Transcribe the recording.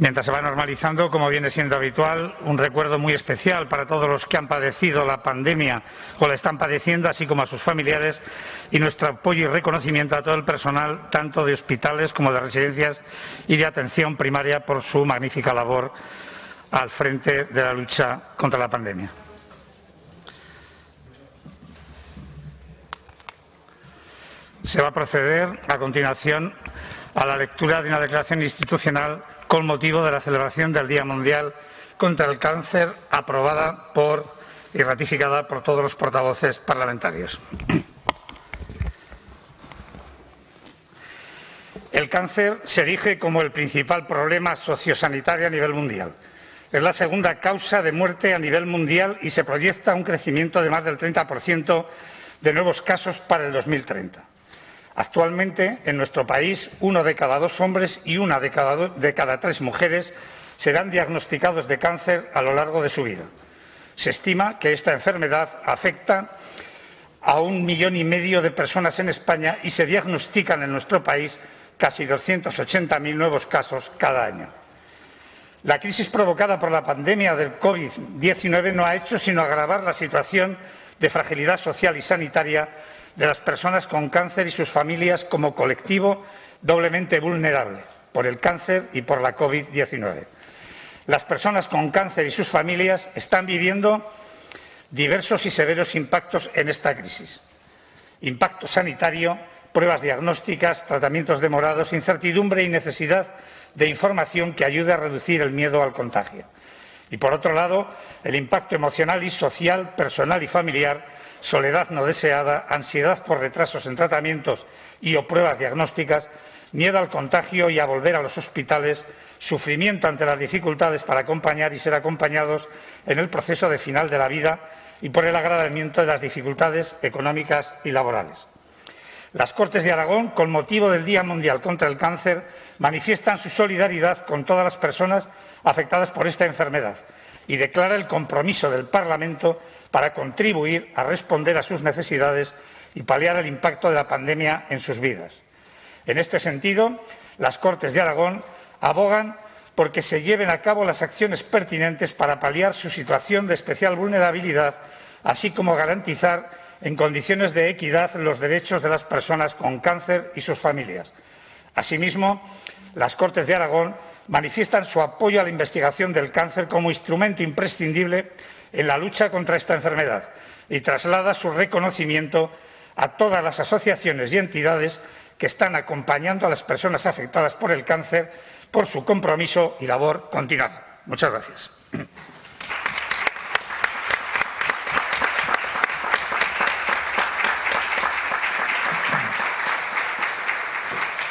Mientras se va normalizando, como viene siendo habitual, un recuerdo muy especial para todos los que han padecido la pandemia o la están padeciendo, así como a sus familiares, y nuestro apoyo y reconocimiento a todo el personal, tanto de hospitales como de residencias y de atención primaria, por su magnífica labor al frente de la lucha contra la pandemia. Se va a proceder a continuación a la lectura de una declaración institucional con motivo de la celebración del Día Mundial contra el Cáncer, aprobada y ratificada por todos los portavoces parlamentarios. El cáncer se erige como el principal problema sociosanitario a nivel mundial. Es la segunda causa de muerte a nivel mundial y se proyecta un crecimiento de más del 30% de nuevos casos para el 2030. Actualmente, en nuestro país, 1 de cada 2 hombres y 1 de cada 3 mujeres serán diagnosticados de cáncer a lo largo de su vida. Se estima que esta enfermedad afecta a 1,5 millones de personas en España y se diagnostican en nuestro país casi 280.000 nuevos casos cada año. La crisis provocada por la pandemia del COVID-19 no ha hecho sino agravar la situación de fragilidad social y sanitaria de las personas con cáncer y sus familias como colectivo doblemente vulnerable por el cáncer y por la COVID-19. Las personas con cáncer y sus familias están viviendo diversos y severos impactos en esta crisis. Impacto sanitario, pruebas diagnósticas, tratamientos demorados, incertidumbre y necesidad de información que ayude a reducir el miedo al contagio. Y, por otro lado, el impacto emocional y social, personal y familiar, soledad no deseada, ansiedad por retrasos en tratamientos y o pruebas diagnósticas, miedo al contagio y a volver a los hospitales, sufrimiento ante las dificultades para acompañar y ser acompañados en el proceso de final de la vida y por el agravamiento de las dificultades económicas y laborales. Las Cortes de Aragón, con motivo del Día Mundial contra el Cáncer, manifiestan su solidaridad con todas las personas afectadas por esta enfermedad y declara el compromiso del Parlamento para contribuir a responder a sus necesidades y paliar el impacto de la pandemia en sus vidas. En este sentido, las Cortes de Aragón abogan por que se lleven a cabo las acciones pertinentes para paliar su situación de especial vulnerabilidad, así como garantizar en condiciones de equidad los derechos de las personas con cáncer y sus familias. Asimismo, las Cortes de Aragón manifiestan su apoyo a la investigación del cáncer como instrumento imprescindible en la lucha contra esta enfermedad y traslada su reconocimiento a todas las asociaciones y entidades que están acompañando a las personas afectadas por el cáncer por su compromiso y labor continuada. Muchas gracias.